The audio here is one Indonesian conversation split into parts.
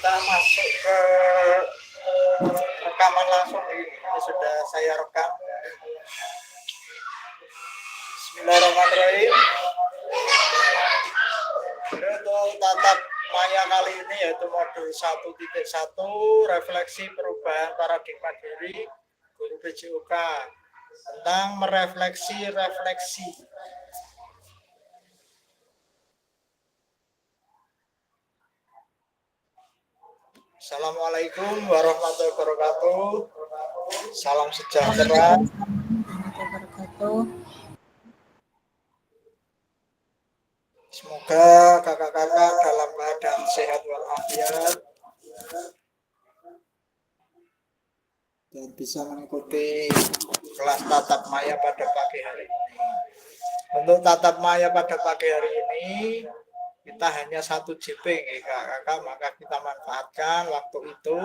kita masuk ke rekaman langsung ini sudah saya rekam. Bismillahirrahmanirrahim. Untuk tatap maya kali ini yaitu modul 1.1 refleksi perubahan paradigma diri guru PJOK tentang merefleksi refleksi. Assalamualaikum warahmatullahi wabarakatuh. Salam sejahtera. Semoga kakak-kakak dalam keadaan sehat walafiat dan bisa mengikuti kelas tatap maya pada pagi hari ini. Untuk tatap maya pada pagi hari ini kita hanya 1 JP kakak-kakak, maka kita manfaatkan waktu itu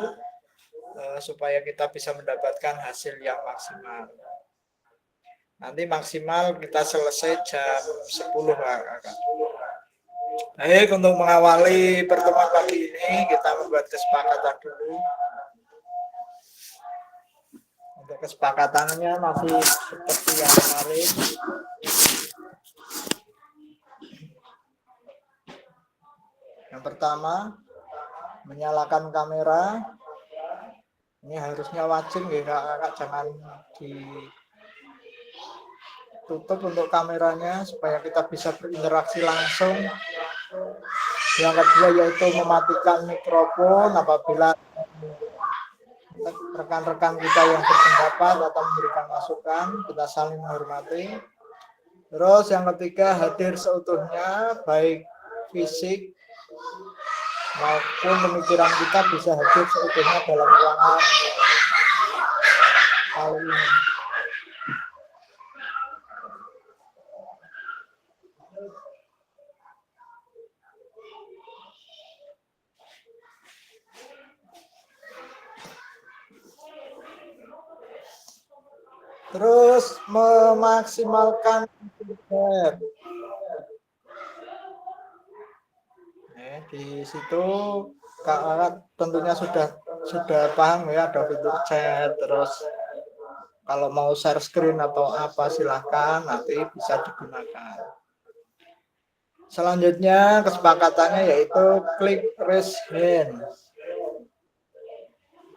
supaya kita bisa mendapatkan hasil yang maksimal. Nanti maksimal kita selesai jam 10 kakak-kakak. Baik, untuk mengawali pertemuan pagi ini kita membuat kesepakatan dulu. Untuk kesepakatannya masih seperti yang kemarin. Yang pertama, menyalakan kamera. Ini harusnya wajib ya kakak, jangan ditutup untuk kameranya supaya kita bisa berinteraksi langsung. Yang kedua yaitu mematikan mikrofon apabila rekan-rekan kita yang berpendapat atau memberikan masukan, kita saling menghormati. Terus yang ketiga, hadir seutuhnya, baik fisik maupun pemikiran kita bisa hadir seutuhnya dalam ruangan kali ini. Terus memaksimalkan feedback. Di situ kakak tentunya sudah paham ya, ada fitur chat. Terus kalau mau share screen atau apa silahkan, nanti bisa digunakan. Selanjutnya kesepakatannya yaitu klik raise hand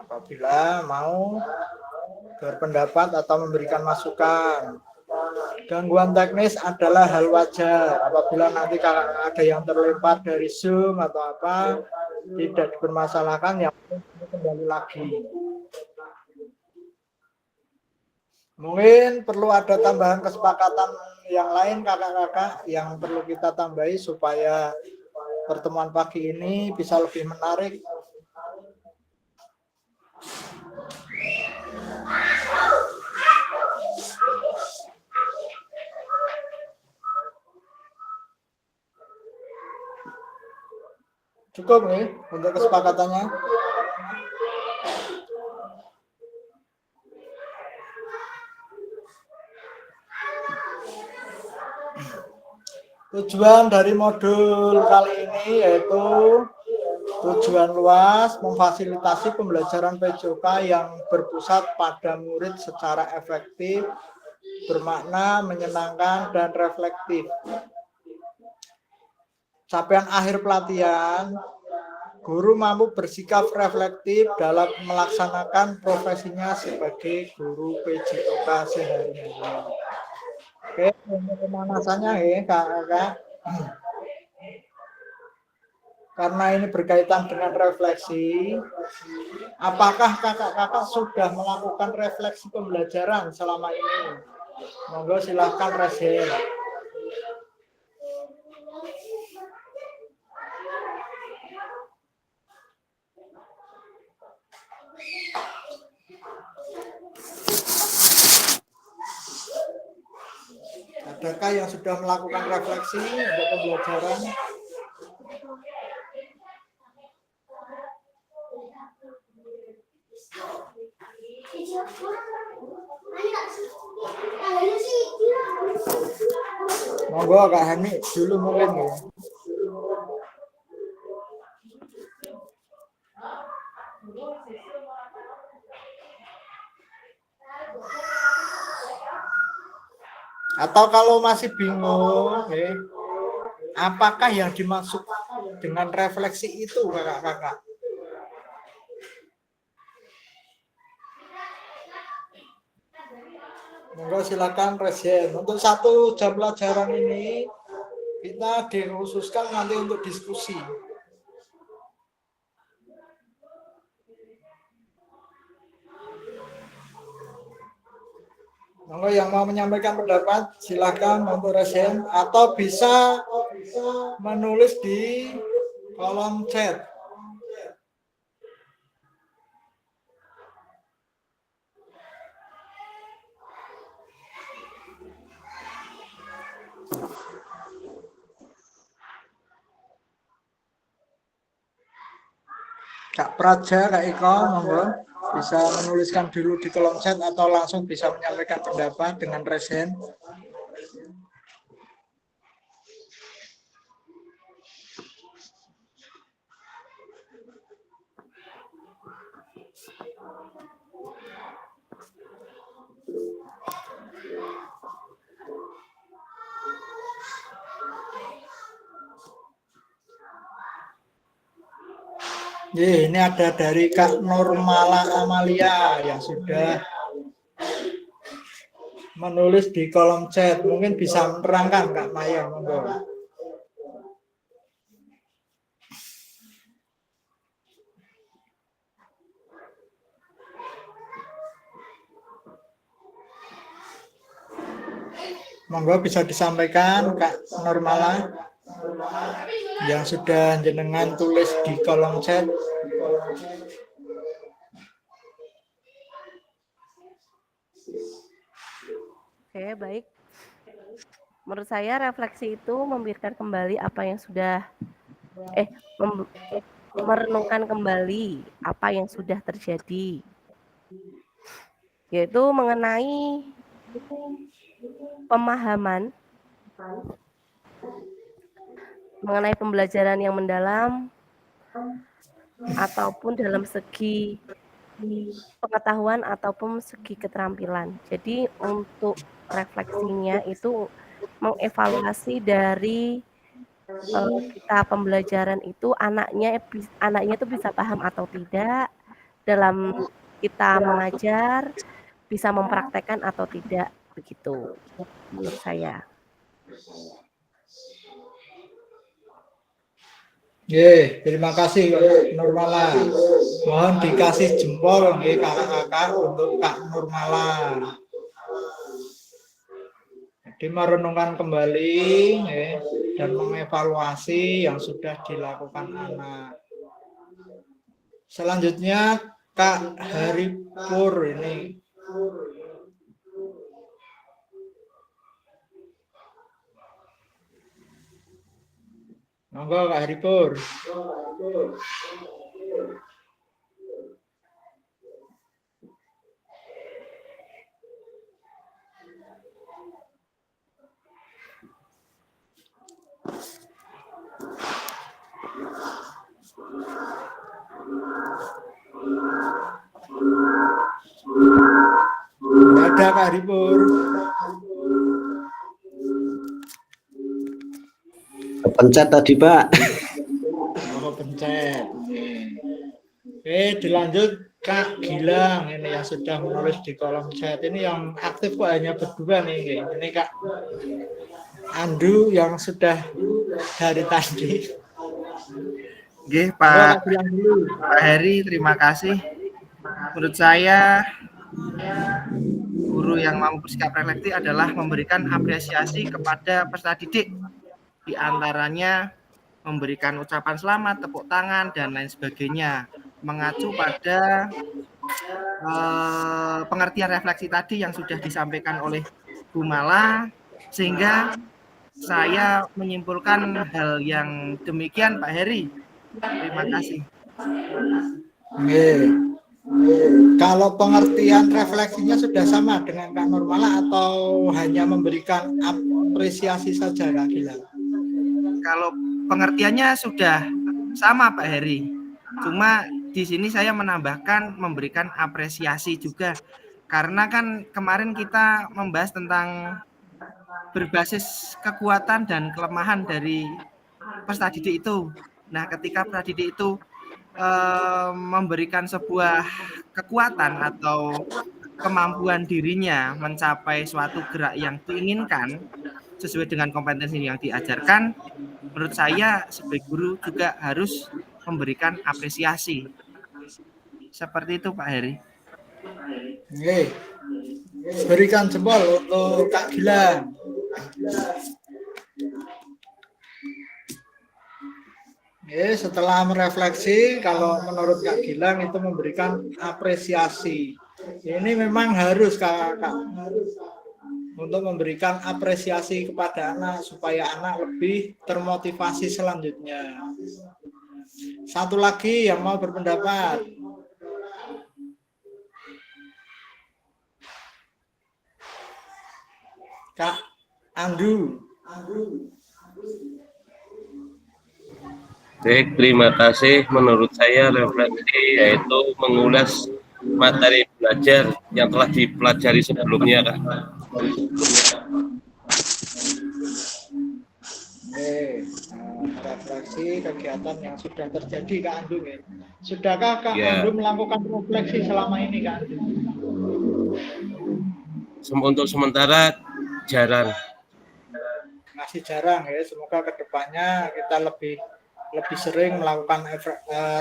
apabila mau berpendapat atau memberikan masukan. Gangguan teknis adalah hal wajar. Apabila nanti ada yang terlempar dari Zoom atau apa, tidak dipermasalahkan, yang penting kembali lagi. Mungkin perlu ada tambahan kesepakatan yang lain kakak-kakak yang perlu kita tambahi supaya pertemuan pagi ini bisa lebih menarik. Cukup nih untuk kesepakatannya. Tujuan dari modul kali ini yaitu tujuan luas memfasilitasi pembelajaran PJOK yang berpusat pada murid secara efektif, bermakna, menyenangkan, dan reflektif. Capaian akhir pelatihan, guru mampu bersikap reflektif dalam melaksanakan profesinya sebagai guru PJOK sehari-hari. Oke, untuk pemanasannya ya kakak. Karena ini berkaitan dengan refleksi, apakah kakak-kakak sudah melakukan refleksi pembelajaran selama ini? Monggo silahkan raise hand. Adakah yang sudah melakukan refleksi untuk pembelajaran? Monggo Kak Hani dulu mungkin ya. Atau kalau masih bingung, apakah yang dimaksud dengan refleksi itu, kakak-kakak? Monggo silakan presiden. Untuk 1 jam pelajaran ini kita dikhususkan nanti untuk diskusi. Monggo yang mau menyampaikan pendapat silakan untuk presiden atau bisa menulis di kolom chat. Kak Praja, Kak Iko, monggo bisa menuliskan dulu di kolom chat atau langsung bisa menyampaikan pendapat dengan presiden. Ini ada dari Kak Nurmala Amalia yang sudah menulis di kolom chat. Mungkin bisa menerangkan Kak Maya, monggo. Monggo bisa disampaikan Kak Nurmala yang sudah jenengan tulis di kolom chat. Oke, baik. Menurut saya refleksi itu memikirkan kembali apa yang sudah merenungkan kembali apa yang sudah terjadi, yaitu mengenai pemahaman mengenai pembelajaran yang mendalam ataupun dalam segi pengetahuan ataupun segi keterampilan. Jadi untuk refleksinya itu mengevaluasi dari kita pembelajaran itu anaknya itu bisa paham atau tidak dalam kita mengajar, bisa mempraktekkan atau tidak, begitu menurut saya. Terima kasih Nurmala. Mohon dikasih jempol kakak-kakak untuk Kak Nurmala. Jadi merenungkan kembali dan mengevaluasi yang sudah dilakukan anak. Selanjutnya Kak Haripur ini. Monggo Kak Haripur. Ada Kak Haripur. Pencet tadi Pak. Oh, pencet. Dilanjut Kak Gilang ini yang sudah menulis di kolom chat. Ini yang aktif kok hanya berdua nih. Ini Kak Andu yang sudah dari tadi. Oke, Pak Heri, terima kasih. Menurut saya, guru yang mau bersikap reflektif adalah memberikan apresiasi kepada peserta didik. Di antaranya memberikan ucapan selamat, tepuk tangan, dan lain sebagainya. Mengacu pada pengertian refleksi tadi yang sudah disampaikan oleh Bu Mala, sehingga saya menyimpulkan hal yang demikian, Pak Heri. Terima kasih. Kalau pengertian refleksinya sudah sama dengan Kak Nurmala atau hanya memberikan apresiasi saja Kak Gilang? Kalau pengertiannya sudah sama Pak Heri, cuma di sini saya menambahkan memberikan apresiasi juga, karena kan kemarin kita membahas tentang berbasis kekuatan dan kelemahan dari peserta didik itu. Nah, ketika peserta didik itu memberikan sebuah kekuatan atau kemampuan dirinya mencapai suatu gerak yang diinginkan sesuai dengan kompetensi yang diajarkan, menurut saya sebagai guru juga harus memberikan apresiasi. Seperti itu Pak Heri. Oke. Berikan jempol untuk Kak Gilang. Setelah merefleksi, kalau menurut Kak Gilang itu memberikan apresiasi. Ini memang harus Kakak untuk memberikan apresiasi kepada anak supaya anak lebih termotivasi selanjutnya. Satu lagi yang mau berpendapat. Kak Andu. Baik, terima kasih. Menurut saya refleksi yaitu mengulas materi belajar yang telah dipelajari sebelumnya, Kak. Refleksi kegiatan yang sudah terjadi Kak Andu. Sudahkah Kak Ya. Andu melakukan refleksi selama ini Kak Andu? Untuk sementara jarang. Masih jarang ya. Semoga kedepannya kita lebih sering melakukan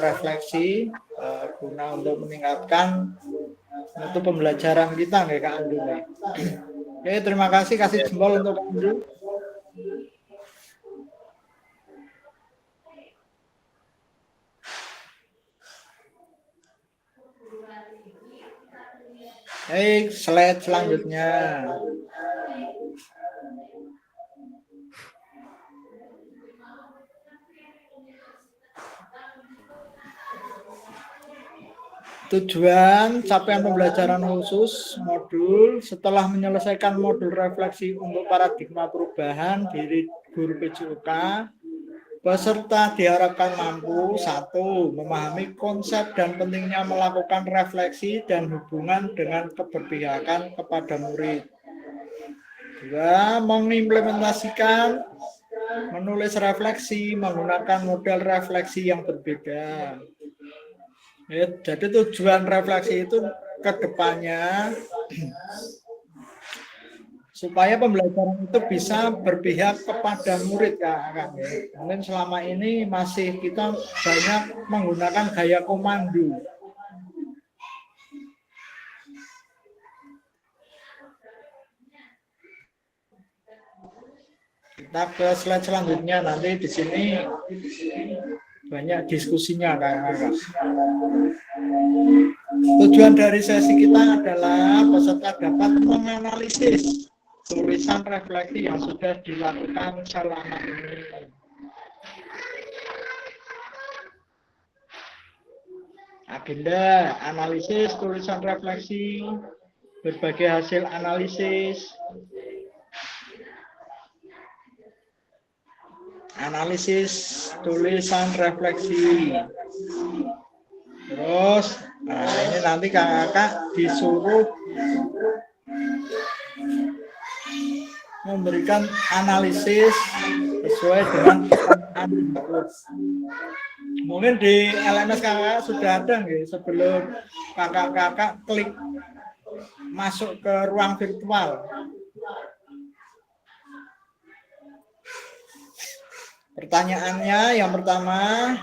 refleksi guna untuk meningkatkan untuk pembelajaran kita ya Kak Andu. Oke, terima kasih, kasih jempol untuk Kak Andu. Baik, slide selanjutnya. Tujuan capaian pembelajaran khusus modul setelah menyelesaikan modul refleksi untuk paradigma perubahan diri guru PJOK, peserta diharapkan mampu 1. Memahami konsep dan pentingnya melakukan refleksi dan hubungan dengan keberpihakan kepada murid. 2. Mengimplementasikan menulis refleksi menggunakan model refleksi yang berbeda. Ya, jadi tujuan refleksi itu ke depannya supaya pembelajaran itu bisa berpihak kepada murid Kak. Mungkin selama ini masih kita banyak menggunakan gaya komando. Kita ke slide selanjutnya, nanti di sini banyak diskusinya Kak. Tujuan dari sesi kita adalah peserta dapat menganalisis tulisan refleksi yang sudah dilakukan selama ini. Agenda analisis tulisan refleksi, berbagai hasil analisis, tulisan refleksi. Terus, nah ini nanti kakak disuruh memberikan analisis sesuai dengan pertanyaan. Mungkin di LMS kakak sudah ada nggak sebelum kakak klik masuk ke ruang virtual. Pertanyaannya yang pertama,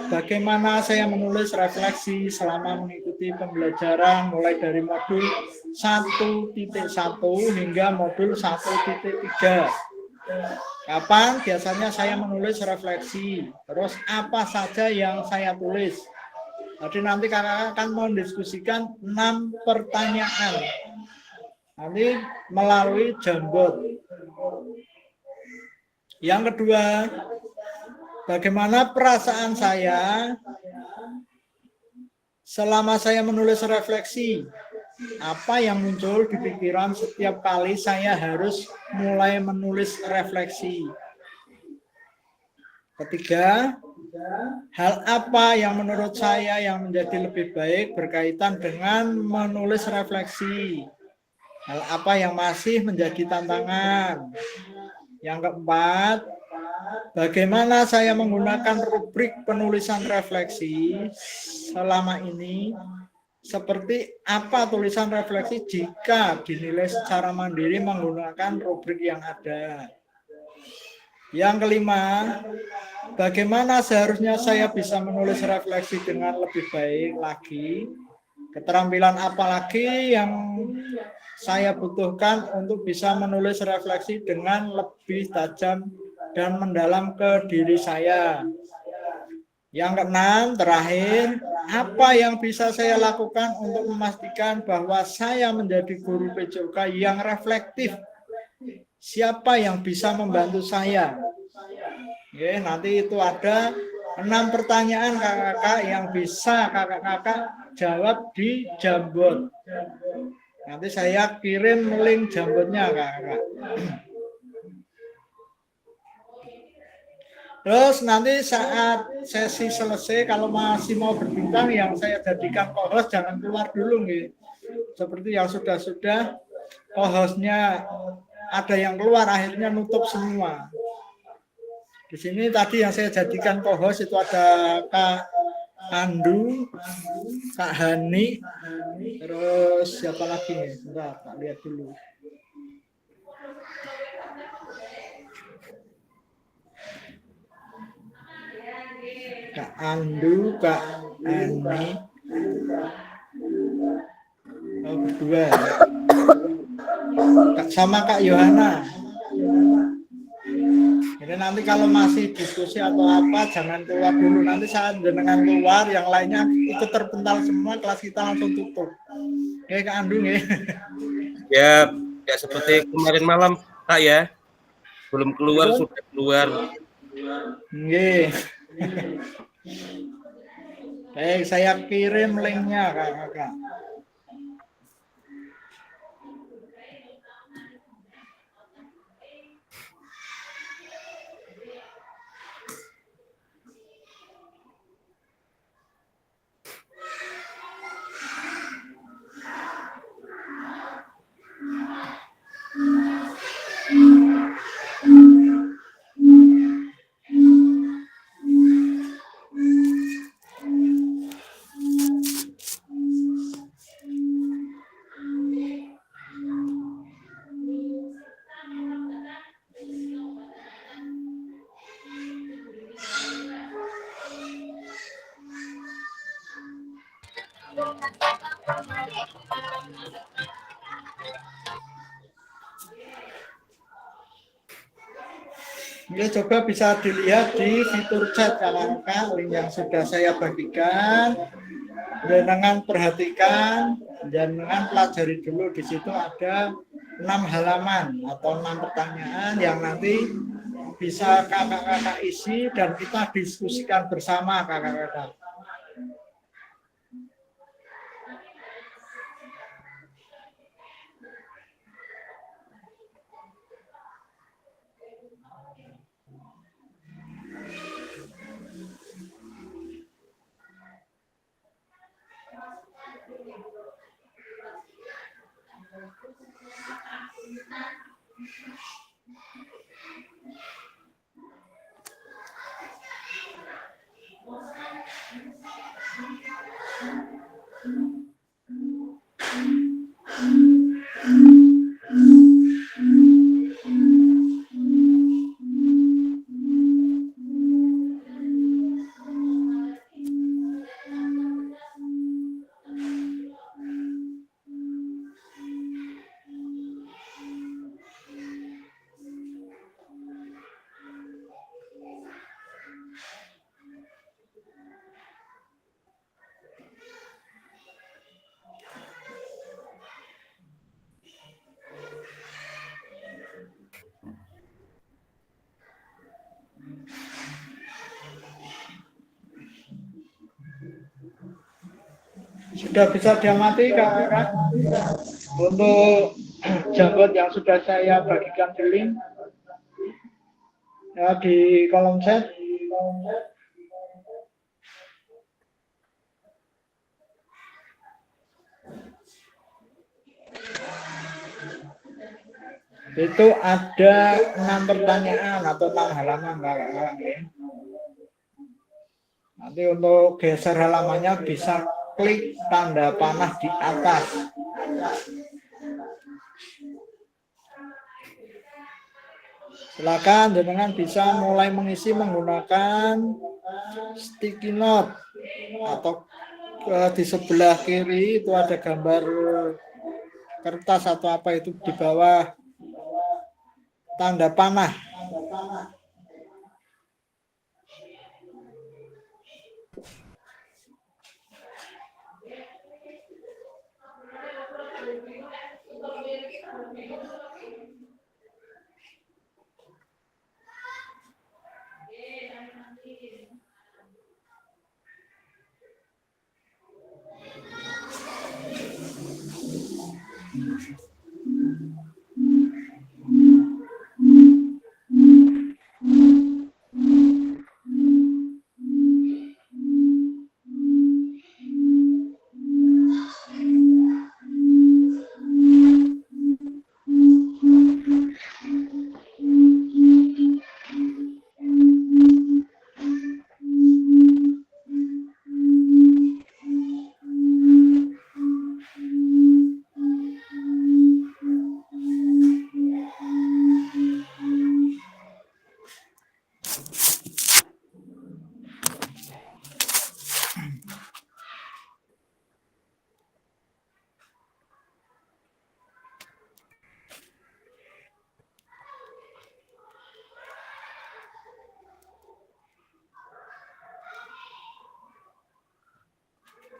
bagaimana saya menulis refleksi selama mengikuti pembelajaran mulai dari modul 1.1 hingga modul 1.3. Kapan biasanya saya menulis refleksi? Terus apa saja yang saya tulis? Jadi nanti kakak akan mendiskusikan 6 pertanyaan. Nanti melalui Jamboard. Yang kedua, bagaimana perasaan saya selama saya menulis refleksi? Apa yang muncul di pikiran setiap kali saya harus mulai menulis refleksi? Ketiga, hal apa yang menurut saya yang menjadi lebih baik berkaitan dengan menulis refleksi? Hal apa yang masih menjadi tantangan? Yang keempat, bagaimana saya menggunakan rubrik penulisan refleksi selama ini? Seperti apa tulisan refleksi jika dinilai secara mandiri menggunakan rubrik yang ada? Yang kelima, bagaimana seharusnya saya bisa menulis refleksi dengan lebih baik lagi? Keterampilan apa lagi yang saya butuhkan untuk bisa menulis refleksi dengan lebih tajam dan mendalam ke diri saya? Yang keenam, terakhir, apa yang bisa saya lakukan untuk memastikan bahwa saya menjadi guru PJOK yang reflektif? Siapa yang bisa membantu saya? Oke, nanti itu ada 6 pertanyaan kakak-kakak yang bisa kakak-kakak jawab di Jambot. Nanti saya kirim link Jambotnya kakak-kakak. Terus nanti saat sesi selesai kalau masih mau berbincang yang saya jadikan co-host jangan keluar dulu nih. Seperti yang sudah-sudah co-hostnya ada yang keluar akhirnya nutup semua. Di sini tadi yang saya jadikan co-host itu ada Kak Andu, Kak Hani, terus siapa lagi nih? Bentar, tak lihat dulu. Kak Andu, Kak Hani, oh berdua. Sama Kak Yohana. Jadi nanti kalau masih diskusi atau apa jangan keluar dulu. Nanti saat jenengan keluar yang lainnya ikut terpental semua, kelas kita langsung tutup. Oke Kak Andu nih. Ya, ya seperti kemarin malam Kak ya. Belum keluar sudah keluar. Nggih. Baik, saya kirim linknya kakak. Ya, coba bisa dilihat di fitur chat kakak, link yang sudah saya bagikan. Jangan perhatikan, jangan pelajari dulu. Di situ ada 6 halaman atau 6 pertanyaan yang nanti bisa kakak-kakak isi dan kita diskusikan bersama kakak-kakak. Sudah bisa diamati kakak-kakak untuk Jambot yang sudah saya bagikan di link ya, di kolom chat. Itu ada 6 pertanyaan atau 6 halaman kakak. Nanti untuk geser halamannya bisa klik tanda panah di atas. Silakan dengan bisa mulai mengisi menggunakan sticky note atau di sebelah kiri itu ada gambar kertas atau apa itu di bawah tanda panah.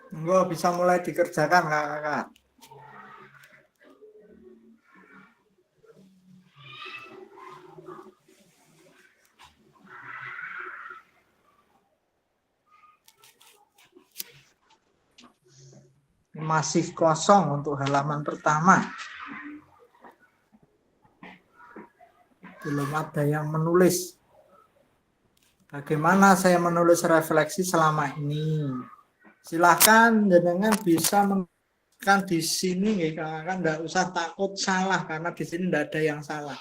Enggak bisa mulai dikerjakan kakak. Masih kosong untuk halaman pertama. Belum ada yang menulis. Bagaimana saya menulis refleksi selama ini? Silahkan dengan bisa menekan di sini, kan enggak usah takut salah karena di sini enggak ada yang salah.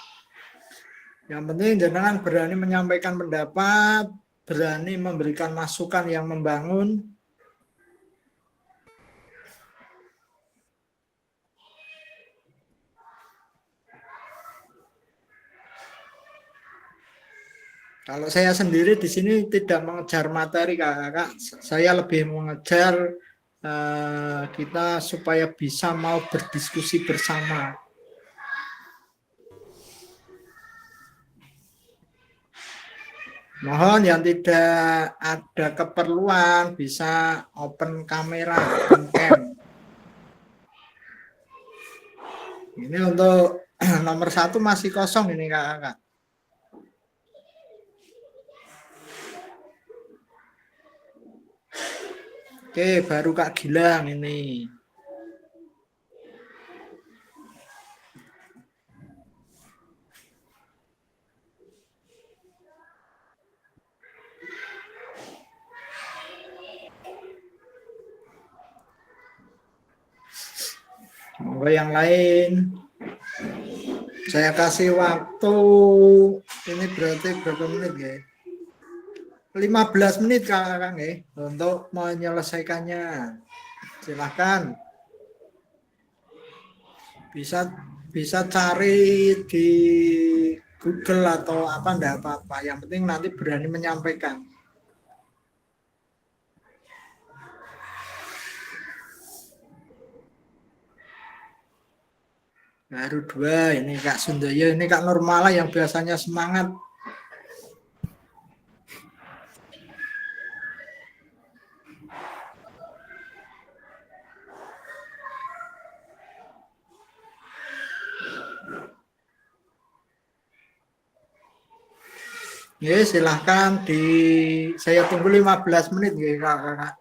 Yang penting jenengan berani menyampaikan pendapat, berani memberikan masukan yang membangun. Kalau saya sendiri di sini tidak mengejar materi kakak, saya lebih mengejar kita supaya bisa mau berdiskusi bersama. Mohon yang tidak ada keperluan bisa open kamera, open cam. Ini untuk nomor 1 masih kosong ini kakak. Oke, baru Kak Gilang ini. Monggo yang lain. Saya kasih waktu ini berarti berapa menit ya? 15 menit Kang ya untuk menyelesaikannya. Silahkan. Bisa cari di Google atau apa enggak apa-apa. Yang penting nanti berani menyampaikan. Baru 2 ini Kak Sundoyo, ini Kak Nurmala yang biasanya semangat. Ya, silahkan saya tunggu 15 menit ya Kak.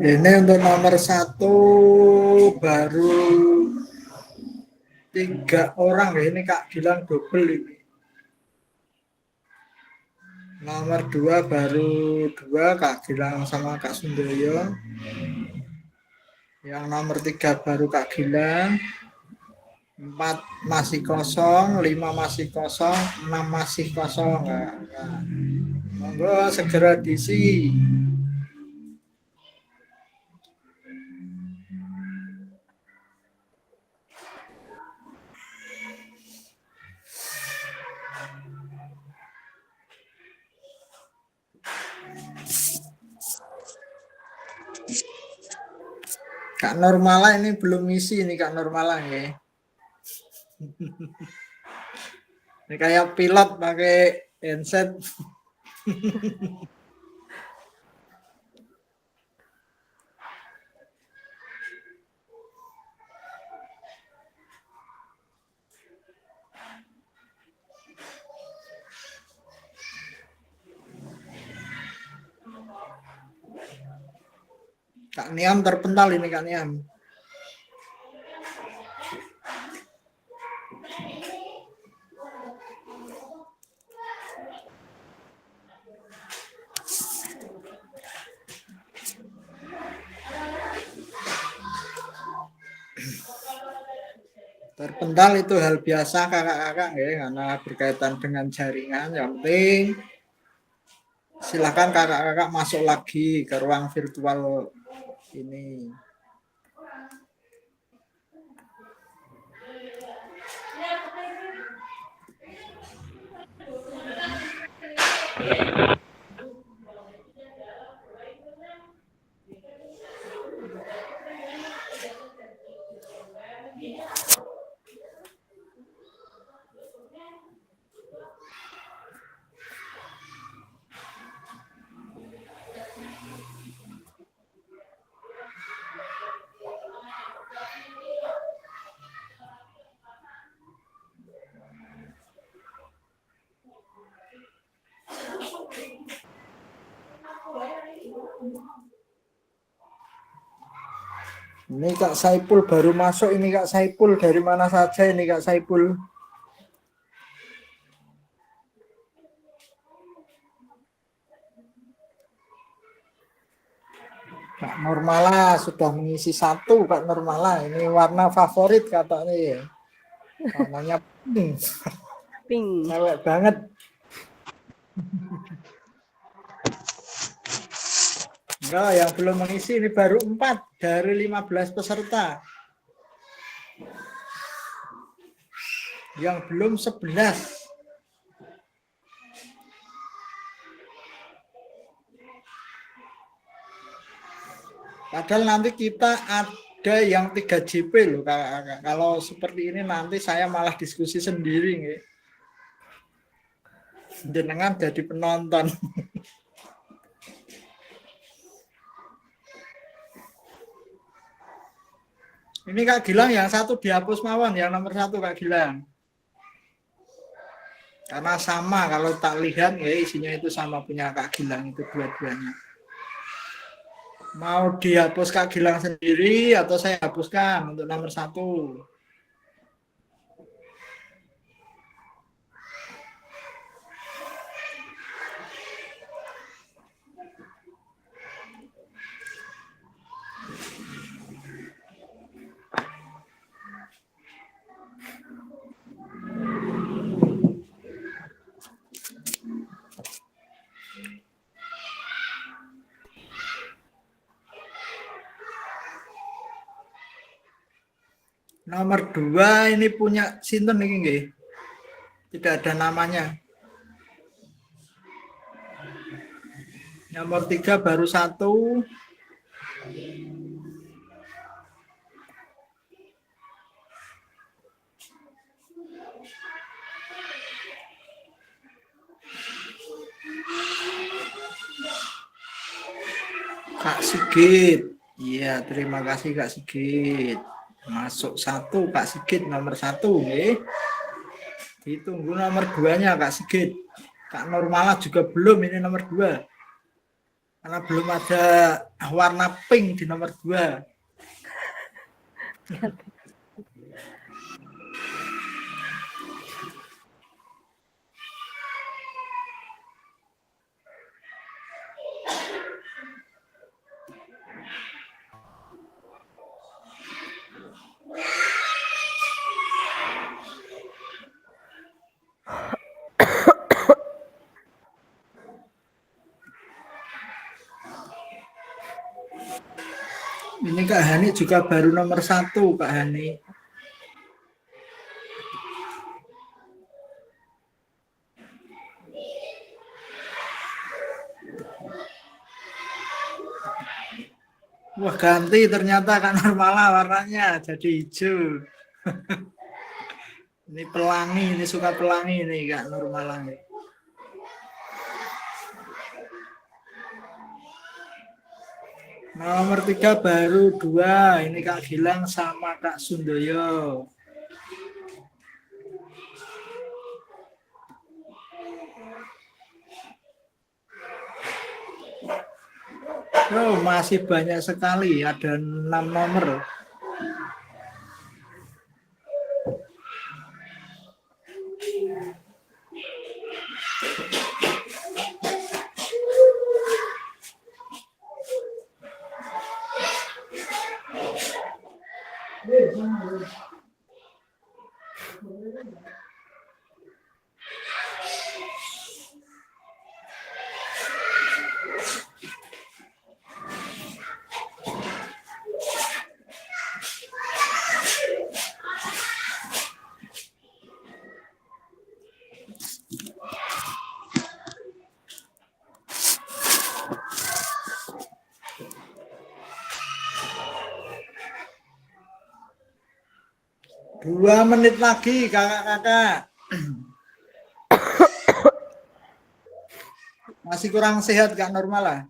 Ini untuk nomor 1 baru 3 orang ya, ini Kak Gilang double ini. Nomor 2 baru 2 Kak Gilang sama Kak Sundoyo. Yang nomor 3 baru Kak Gilang. 4 masih kosong, 5 masih kosong, 6 masih kosong. Nah, monggo segera diisi. Kak Normala ini belum isi ini Kak Normala ya. Ini kayak pilot pakai headset. Kak Niam terpental ini Kak Niam. Terpental itu hal biasa kakak-kakak ya, karena berkaitan dengan jaringan. Yang penting silakan kakak-kakak masuk lagi ke ruang virtual ini. Ini Kak Saipul baru masuk ini Kak Saipul, dari mana saja ini Kak Saipul? Kak Normala sudah mengisi 1 Kak Normala, ini warna favorit katanya ya. Warnanya pink. Pink. Cewek banget. Enggak, yang belum mengisi ini baru 4 dari 15 peserta. Yang belum 11. Padahal nanti kita ada yang 3 JP loh kakak-kakak. Kalau seperti ini nanti saya malah diskusi sendiri nggih. Jenengan jadi penonton. Ini Kak Gilang yang 1 dihapus mawon, yang nomor 1 Kak Gilang. Karena sama kalau tak lihat ya isinya itu sama punya Kak Gilang itu dua-duanya. Mau dihapus Kak Gilang sendiri atau saya hapuskan untuk nomor 1? Nomor 2 ini punya sinten iki nggih. Tidak ada namanya. Nomor 3 baru 1. Kak Sigit. Iya, terima kasih Kak Sigit. Masuk 1 Kak Sigit nomor 1 nggih. Ditunggu nomor 2-nya Kak Sigit. Kak Nurmala juga belum, ini nomor 2. Karena belum ada warna pink di nomor 2. Ini Kak Hani juga baru nomor 1, Kak Hani. Wah, ganti ternyata Kak Nurmala warnanya jadi hijau. Ini pelangi, ini suka pelangi ini Kak Nurmala. Nomor 3 baru 2. Ini Kak Gilang sama Kak Sundoyo. Oh, masih banyak sekali. Ada 6 nomor. Dua menit lagi kakak-kakak. Masih kurang sehat Kak Nurmala?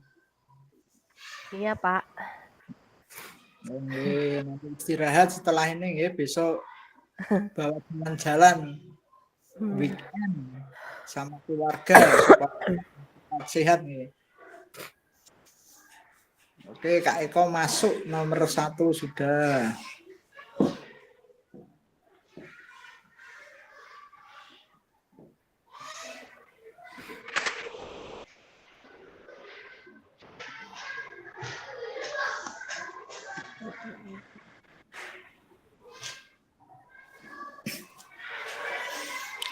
Iya, Pak. Oke, nanti istirahat setelah ini ya, besok bawa jalan weekend sama keluarga supaya sehat nih. Oke, Kak Eko masuk nomor 1 sudah.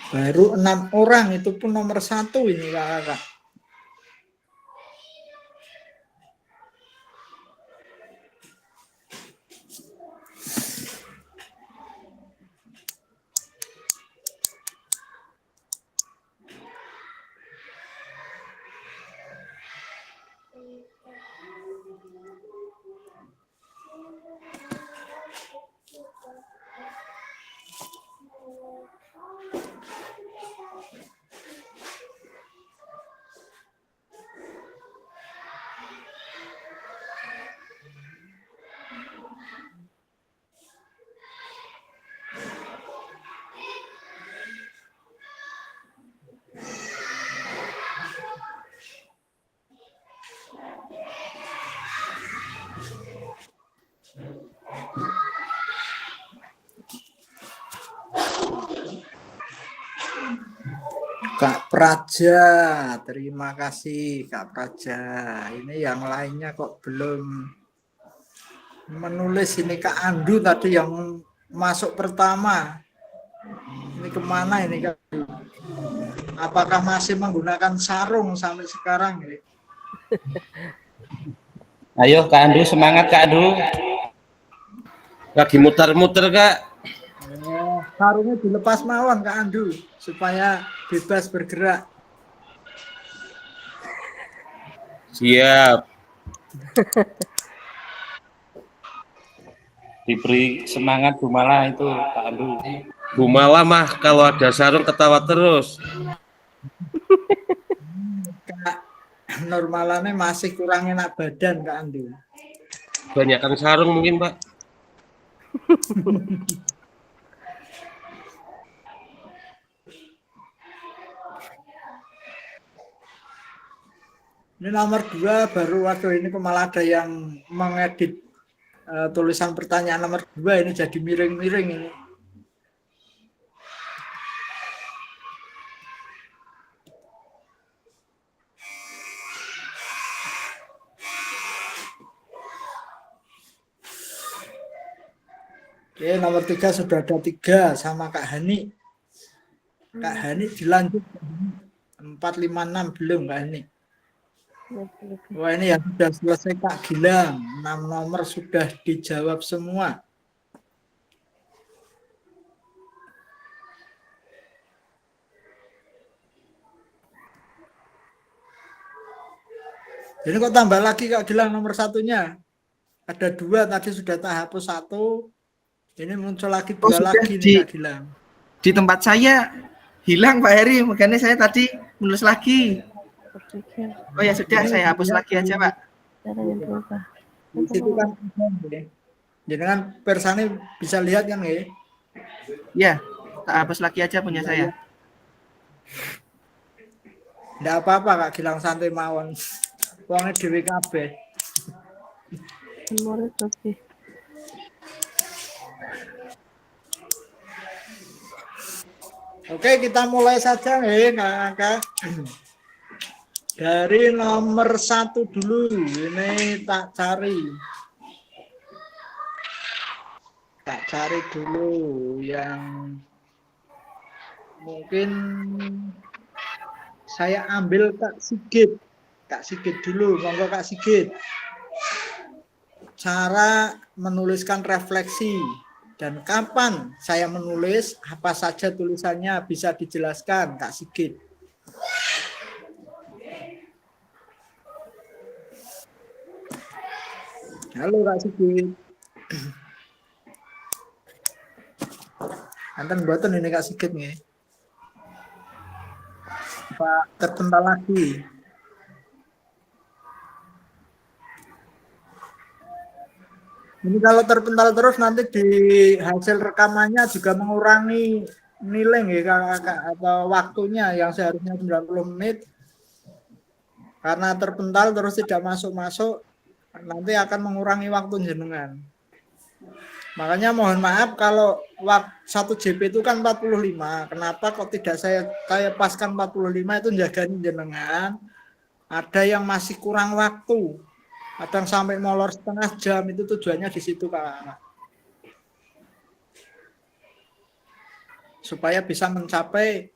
Baru 6 orang, itu pun nomor 1 ini kakak. Kak Praja, terima kasih Kak Praja. Ini yang lainnya kok belum menulis. Ini Kak Andu tadi yang masuk pertama. Ini kemana ini Kak? Apakah masih menggunakan sarung sampai sekarang? Ayo Kak Andu, semangat Kak Andu. Lagi muter-muter Kak. Sarungnya dilepas mawon Kak Andu supaya bebas bergerak. Siap. Diberi semangat Gumala itu Kak Andu. Gumala mah kalau ada sarung ketawa terus. Kak Nurmalane masih kurang enak badan Kak Andu. Banyakan sarung mungkin Pak. Ini nomor 2 baru, waduh ini malah ada yang mengedit tulisan pertanyaan nomor 2 ini jadi miring-miring ini. Oke, nomor 3 sudah ada 3 sama Kak Hani. Kak Hani dilanjut 456 belum Kak Hani. Wah ini yang sudah selesai Kak Gilang, 6 nomor sudah dijawab semua. Jadi kok tambah lagi Kak Gilang nomor 1-nya? Ada 2 tadi sudah tak hapus 1. Ini muncul lagi 2 lagi nih Kak Gilang. Di tempat saya hilang Pak Heri, makanya saya tadi menulis lagi. Oh ya sudah, saya hapus lagi aja Pak. Di situ kan jadi kan persane bisa lihat kan ya? Ya, tak hapus lagi aja punya saya. Nggak apa-apa Kak Gilang, santai mawon. Wongnya dhewe kabeh. Oke, kita mulai saja nih Kakak. Dari nomor 1 dulu. Ini tak cari. Tak cari dulu yang mungkin saya ambil Kak Sigit. Kak Sigit dulu, monggo Kak Sigit. Cara menuliskan refleksi dan kapan saya menulis, apa saja tulisannya bisa dijelaskan Kak Sigit. Halo Kak Sigit. Anten buatan ini Kak Sigit nih. Pak terpental lagi. Ini kalau terpental terus nanti di hasil rekamannya juga mengurangi nilai ya Kakak, atau waktunya yang seharusnya 90 menit. Karena terpental terus tidak masuk-masuk, nanti akan mengurangi waktu jenengan. Makanya mohon maaf kalau 1 JP itu kan 45. Kenapa kok tidak saya paskan 45 itu jagain jenengan. Ada yang masih kurang waktu. Kadang sampai molor setengah jam, itu tujuannya di situ Kak. Supaya bisa mencapai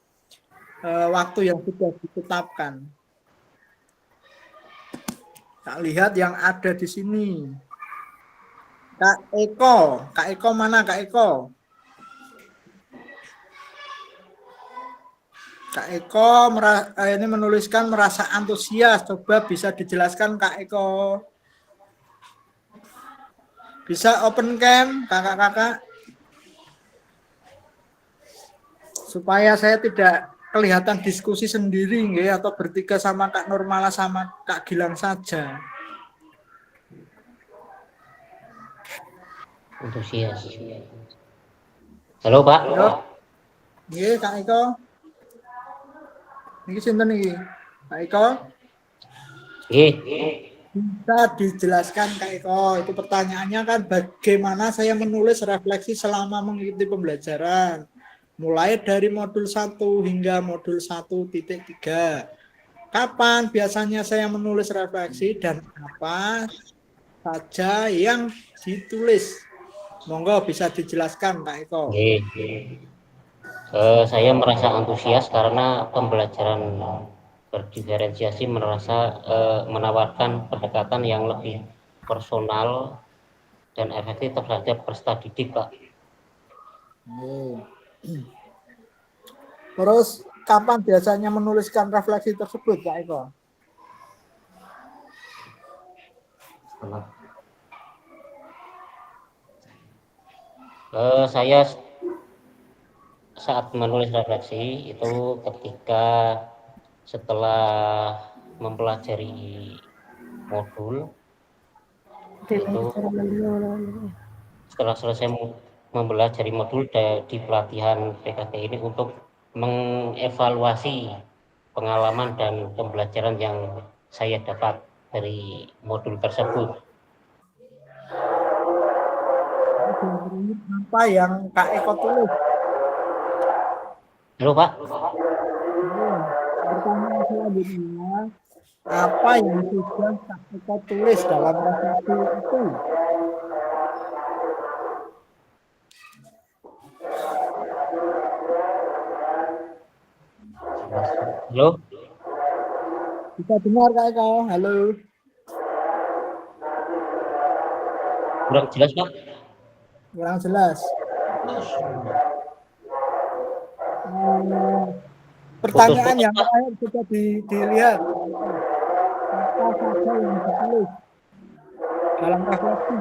waktu yang sudah ditetapkan. Kak lihat yang ada di sini. Kak Eko mana Kak Eko? Kak Eko ini menuliskan merasa antusias. Coba bisa dijelaskan Kak Eko. Bisa open cam kakak-kakak. Supaya saya tidak kelihatan diskusi sendiri ya, atau bertiga sama Kak Normala sama Kak Gilang saja. Antusias. Halo Pak. Nggih Kak Eko. Niki sinten niki? Kak Eko? Nggih. Bisa dijelaskan Kak Eko, itu pertanyaannya kan bagaimana saya menulis refleksi selama mengikuti pembelajaran mulai dari modul 1 hingga modul 1.3. Kapan biasanya saya menulis refleksi dan apa saja yang ditulis? Monggo bisa dijelaskan Kak Eko. Nggih. Saya merasa antusias karena pembelajaran berdiferensiasi menawarkan pendekatan yang lebih personal dan efektif terhadap peserta didik, Pak. Terus kapan biasanya menuliskan refleksi tersebut, Kak Eko? Saya saat menulis refleksi itu ketika setelah mempelajari modul itu setelah selesai mempelajari modul di pelatihan PKT ini untuk mengevaluasi pengalaman dan pembelajaran yang saya dapat dari modul tersebut. Apa yang Kak Eko tulis? Halo Pak, Pertanyaan selanjutnya, apa yang sudah Kak Eko tulis dalam refleksi itu? halo, Bisa dengar Kak Eko? Halo. kurang jelas Pak. Kurang jelas. Pertanyaan yang terakhir sudah dilihat. Apa saja yang ditulis dalam refleksi?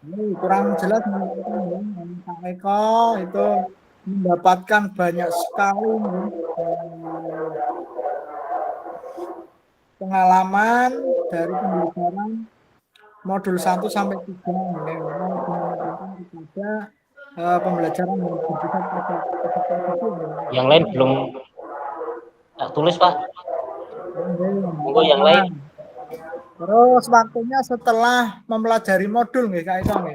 Ini kurang jelas Kak Eko itu mendapatkan banyak sekali pengalaman dari pembelajaran modul 1 sampai 3 memang dimengerti kepada pembelajaran yang berpusat pada peserta didik. Yang lain belum tak tulis Pak. Monggo yang lain. Terus waktunya setelah mempelajari modul nggih Kak Eko nggih.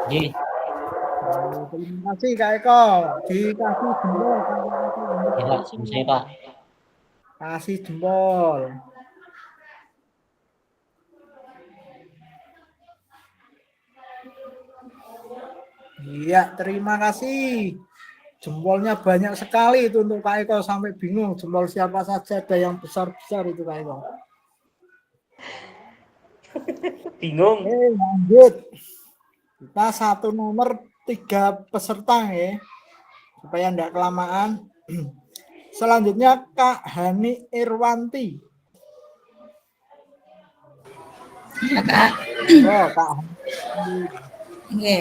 Nggih. Terima kasih Kak Eko. Dikasih jempol Kak Eko. Ya Pak, selesai Pak. Kasih jempol. Iya, terima kasih. Jempolnya banyak sekali itu untuk Kak Eko sampai bingung jempol siapa saja, ada yang besar-besar itu Kak Eko. Bingung. Lanjut. Kita satu nomor 3 peserta ya. Supaya enggak kelamaan. Selanjutnya Kak Hani Irwanti. Ya Kak. Oh, Kak Hani. Oke.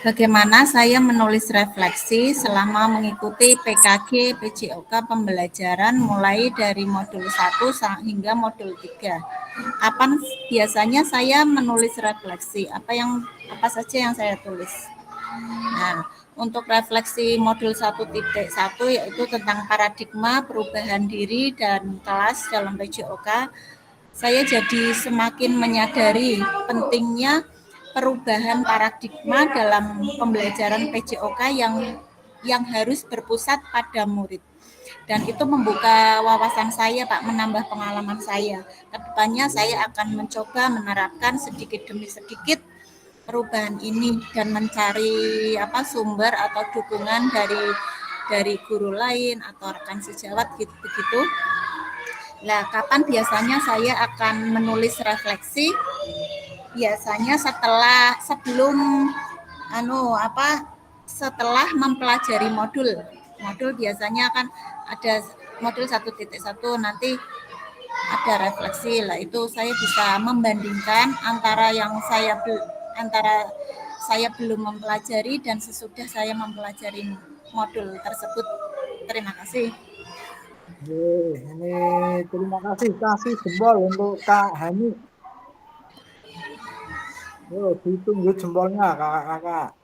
Bagaimana saya menulis refleksi selama mengikuti PKG PJOK pembelajaran mulai dari modul 1 hingga modul 3. Kapan biasanya saya menulis refleksi? Apa saja yang saya tulis? Nah, untuk refleksi modul 1.1 yaitu tentang paradigma perubahan diri dan kelas dalam PJOK, saya jadi semakin menyadari pentingnya perubahan paradigma dalam pembelajaran PJOK yang harus berpusat pada murid. Dan itu membuka wawasan saya, Pak, menambah pengalaman saya. Kedepannya saya akan mencoba menerapkan sedikit demi sedikit perubahan ini dan mencari sumber atau dukungan dari guru lain atau rekan sejawat begitu. Nah, kapan biasanya saya akan menulis refleksi? Biasanya setelah mempelajari modul biasanya kan ada modul 1.1 nanti ada refleksi lah, itu saya bisa membandingkan antara saya belum mempelajari dan sesudah saya mempelajari modul tersebut. Terima kasih. Ini terima kasih jempol untuk Kak Hani. Ditunggu jempolnya kakak-kakak.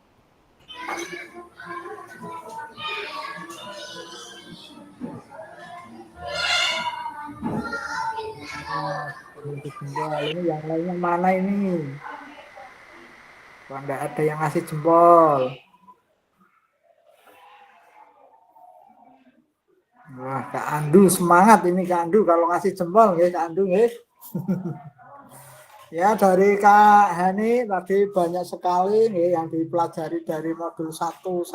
Ini yang lainnya mana ini? Kok enggak ada yang ngasih jempol? Wah, Kak Andu semangat ini Kak Andu kalau ngasih jempol nggih Kak Andu nggih. Ya, dari Kak Hani tadi banyak sekali nih yang dipelajari dari modul 1.1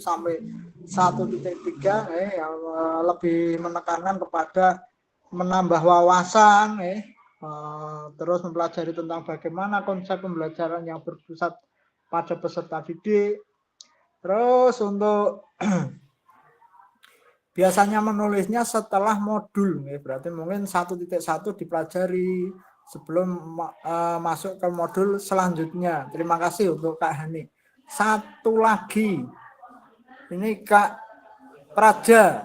sampai 1.3 yang lebih menekankan kepada menambah wawasan terus mempelajari tentang bagaimana konsep pembelajaran yang berpusat pada peserta didik. Terus untuk biasanya menulisnya setelah modul, berarti mungkin 1.1 dipelajari sebelum masuk ke modul selanjutnya. Terima kasih untuk Kak Hani. Satu lagi, ini Kak Praja.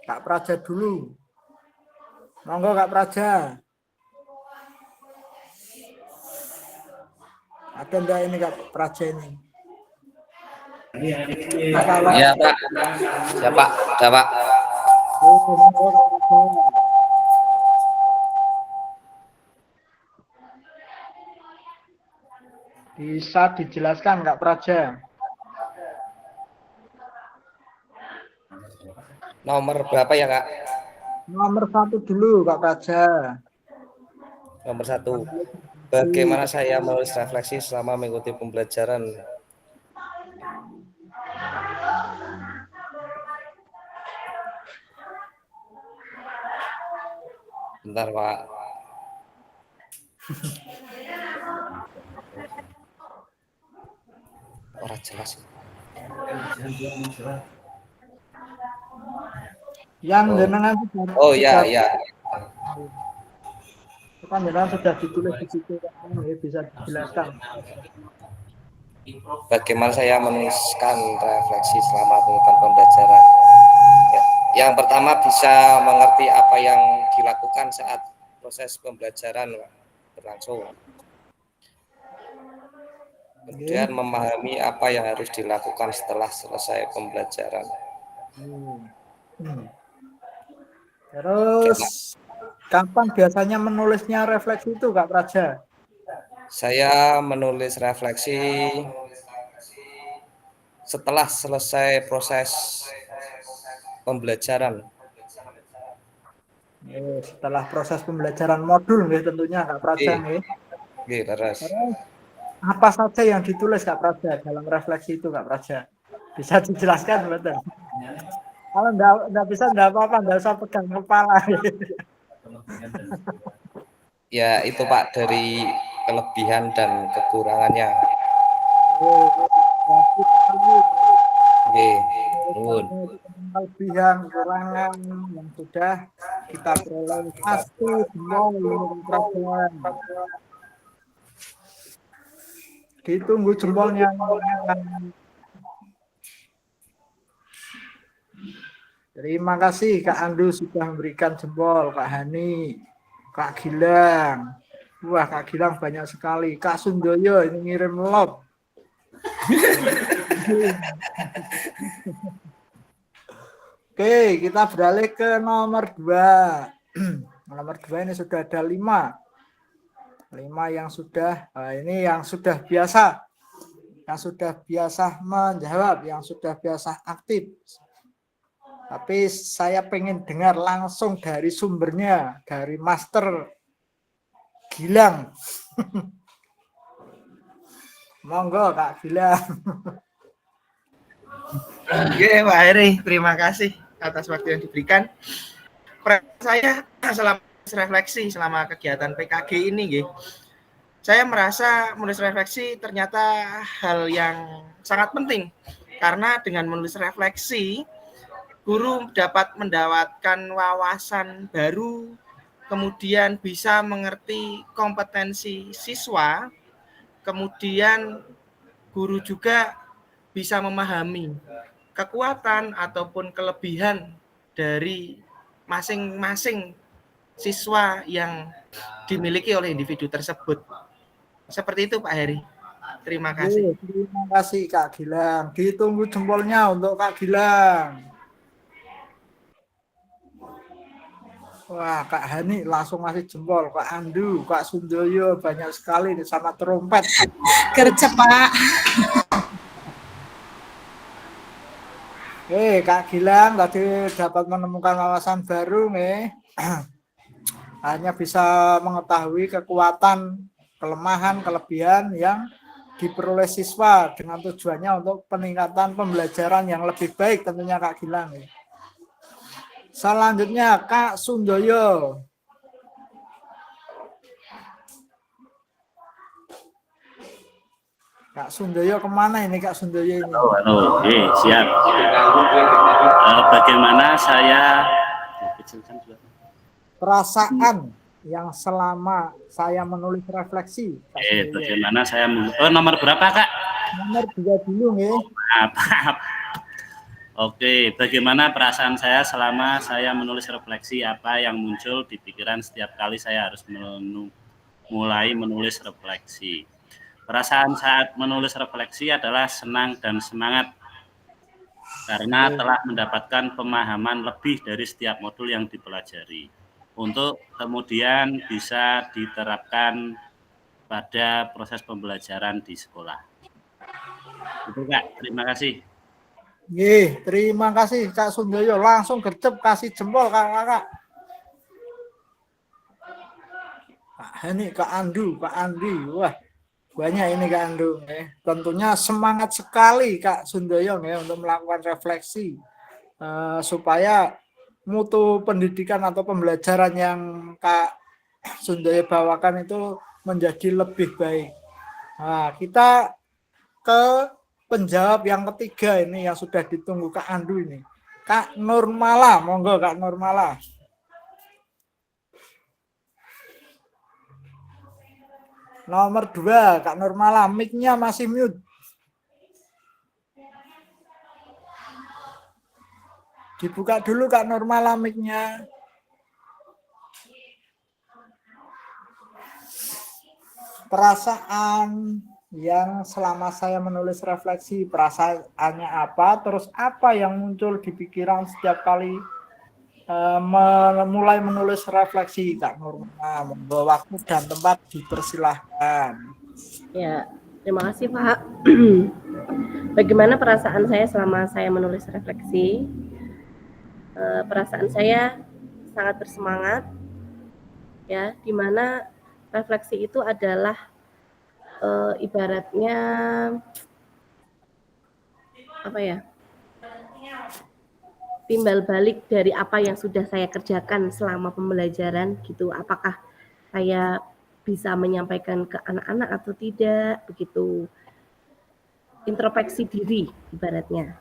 Kak Praja dulu. Monggo Kak Praja. Ada enggak ini Kak Praja ini? Iya Pak. Ya Pak. Ada Pak. Oh, monggo, Kak Praja. Bisa dijelaskan Kak Praja? Nomor berapa ya Kak? Nomor 1 dulu Kak Praja. Nomor 1. Bagaimana saya menulis refleksi selama mengikuti pembelajaran? Bentar Pak. Orang jelas. Yang Oh. jenengan Oh ya ya. kan jenengan sudah ditulis di situ kan, bisa dijelaskan. Bagaimana saya menuliskan refleksi selama melakukan pembelajaran? Ya. Yang pertama bisa mengerti apa yang dilakukan saat proses pembelajaran berlangsung. Kemudian memahami apa yang harus dilakukan setelah selesai pembelajaran. Terus kapan biasanya menulisnya refleksi itu Kak Praja? Saya menulis refleksi setelah selesai proses pembelajaran. Setelah proses pembelajaran modul nih tentunya Kak Praja nih. Oke, terus. Apa saja yang ditulis Kak Praja dalam refleksi itu Kak Praja? Bisa dijelaskan betul? Kalau enggak bisa enggak apa-apa, enggak usah pegang kepala. Ya itu Pak, dari kelebihan dan kekurangannya. Oke, nuwun. Kelebihan kekurangan yang sudah kita peroleh pasti semua Kak Praja. Ditunggu jempolnya. Terima kasih Kak Andu sudah memberikan jempol, Kak Hani, Kak Gilang. Wah, Kak Gilang banyak sekali. Kak Sundoyo ini ngirim love. Oke, kita beralih ke nomor 2. Nomor 2 ini sudah ada 5. 5 yang sudah, ini yang sudah biasa. Yang sudah biasa menjawab, yang sudah biasa aktif. Tapi saya pengen dengar langsung dari sumbernya, dari Master Gilang. Monggo Kak Gilang. Oke Pak Heri, terima kasih atas waktu yang diberikan. Saya selama refleksi selama kegiatan PKG ini, saya merasa menulis refleksi ternyata hal yang sangat penting karena dengan menulis refleksi guru dapat mendapatkan wawasan baru, kemudian bisa mengerti kompetensi siswa, kemudian guru juga bisa memahami kekuatan ataupun kelebihan dari masing-masing siswa yang dimiliki oleh individu tersebut. Seperti itu Pak Heri. Terima kasih. Terima kasih Kak Gilang. Ditunggu jempolnya untuk Kak Gilang. Wah, Kak Hani langsung ngasih jempol. Kak Andu, Kak Sundoyo banyak sekali sama trompet. Gercep Pak. Kak Gilang tadi dapat menemukan wawasan baru nih. Hanya bisa mengetahui kekuatan, kelemahan, kelebihan yang diperoleh siswa dengan tujuannya untuk peningkatan pembelajaran yang lebih baik tentunya Kak Gilang. Selanjutnya Kak Sundoyo. Kak Sundoyo kemana ini Kak Sundoyo ini? Halo, siap. Bagaimana saya perasaan yang selama saya menulis refleksi? Bagaimana saya nomor berapa Kak? Nomor 2 dulu nih. Maaf. Oke, bagaimana perasaan saya selama saya menulis refleksi, apa yang muncul di pikiran setiap kali saya harus mulai menulis refleksi. Perasaan saat menulis refleksi adalah senang dan semangat karena telah mendapatkan pemahaman lebih dari setiap modul yang dipelajari untuk kemudian bisa diterapkan pada proses pembelajaran di sekolah. Itu Kak, terima kasih. Nggih, terima kasih Kak Sundoyo. Langsung gercep kasih jempol Kakak. Kak Hani, Kak Andu, Kak Andi. Wah, banyak ini Kak Andu. Tentunya semangat sekali Kak Sundoyo untuk melakukan refleksi supaya mutu pendidikan atau pembelajaran yang Kak Sundoyo bawakan itu menjadi lebih baik. Nah, kita ke penjawab yang ketiga ini yang sudah ditunggu Kak Andu ini. Kak Nurmala, monggo Kak Nurmala. Nomor 2, Kak Nurmala, mic-nya masih mute. Dibuka dulu Kak Nurmala mic-nya. Perasaan yang selama saya menulis refleksi, perasaannya apa, terus apa yang muncul di pikiran setiap kali mulai menulis refleksi, Kak Nurmala. Monggo, waktu dan tempat dipersilahkan. Ya, terima kasih Pak. Bagaimana perasaan saya selama saya menulis refleksi? Perasaan saya sangat bersemangat, ya, dimana refleksi itu adalah ibaratnya apa ya? Timbal balik dari apa yang sudah saya kerjakan selama pembelajaran gitu. Apakah saya bisa menyampaikan ke anak-anak atau tidak, begitu. Introspeksi diri ibaratnya.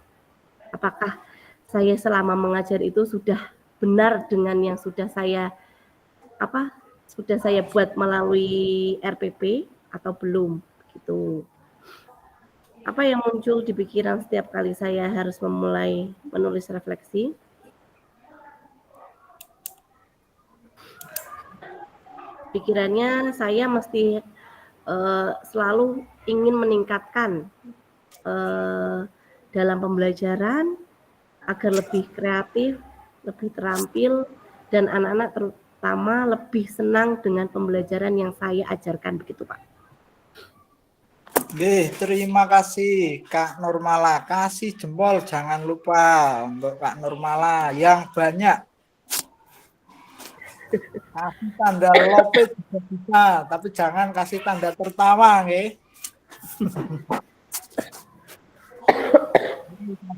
Apakah saya selama mengajar itu sudah benar dengan yang sudah saya buat melalui RPP atau belum gitu. Apa yang muncul di pikiran setiap kali saya harus memulai menulis refleksi? Pikirannya saya mesti selalu ingin meningkatkan dalam pembelajaran agar lebih kreatif, lebih terampil, dan anak-anak terutama lebih senang dengan pembelajaran yang saya ajarkan, begitu Pak. Oke, terima kasih Kak Nurmala. Kasih jempol jangan lupa untuk Kak Nurmala yang banyak. Kasih tanda lopet juga bisa, tapi jangan kasih tanda tertawa, nggih.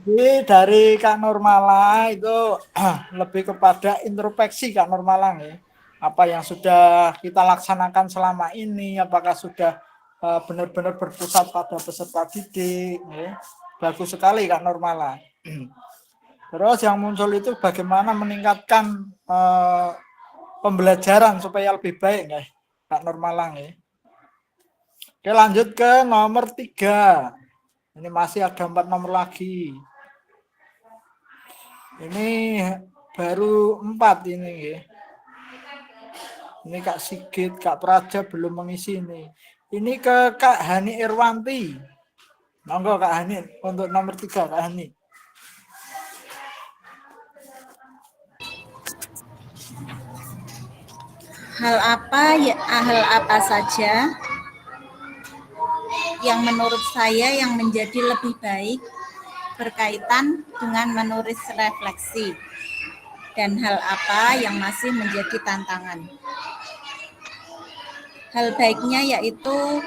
Jadi dari Kak Nurmala itu lebih kepada introspeksi Kak Nurmala, nggih. Apa yang sudah kita laksanakan selama ini, apakah sudah benar-benar berpusat pada peserta didik, nggih. Bagus sekali Kak Nurmala. Terus yang muncul itu bagaimana meningkatkan pembelajaran supaya lebih baik, nggih, Kak Nurmala, nggih. Oke, lanjut ke nomor 3. Ini masih ada 4 nomor lagi. Ini baru 4 ini, nggih. Ini Kak Sigit, Kak Praja belum mengisi ini. Ini ke Kak Hani Irwanti. Monggo Kak Hani untuk nomor 3 Kak Hani. Hal apa saja yang menurut saya yang menjadi lebih baik berkaitan dengan menulis refleksi, dan hal apa yang masih menjadi tantangan. Hal baiknya yaitu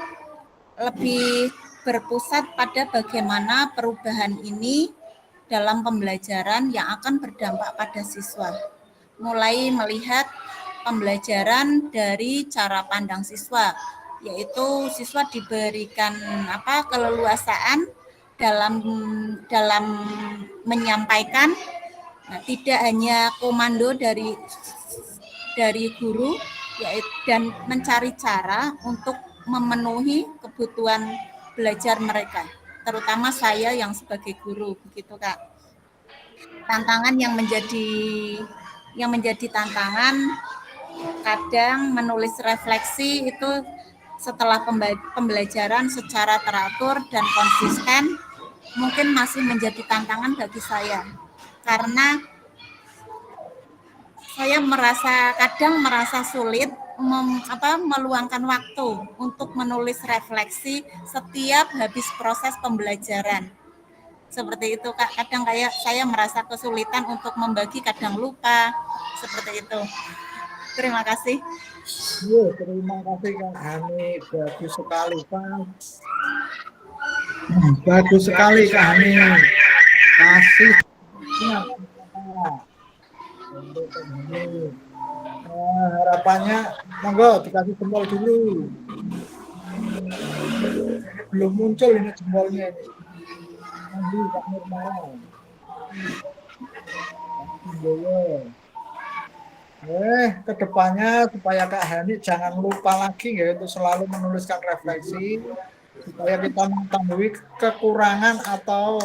lebih berpusat pada bagaimana perubahan ini dalam pembelajaran yang akan berdampak pada siswa. Mulai melihat pembelajaran dari cara pandang siswa, yaitu siswa diberikan keleluasaan dalam menyampaikan, tidak hanya komando dari guru, dan mencari cara untuk memenuhi kebutuhan belajar mereka, terutama saya yang sebagai guru, begitu Kak. Tantangan yang menjadi tantangan kadang menulis refleksi itu setelah pembelajaran secara teratur dan konsisten mungkin masih menjadi tantangan bagi saya. Karena saya kadang merasa sulit meluangkan waktu untuk menulis refleksi setiap habis proses pembelajaran. Seperti itu Kak, kadang kayak saya merasa kesulitan untuk membagi, kadang lupa, seperti itu. Terima kasih. Terima kasih Kak Hani, bagus sekali Pak. Bagus sekali Kak Hani. Kasih untuk Kak Hani. Harapannya monggo dikasih jempol dulu. Belum muncul ini jempolnya ini. Nanti Kak Nurmala. Kedepannya supaya Kak Hani jangan lupa lagi ya untuk selalu menuliskan refleksi supaya kita mengetahui kekurangan atau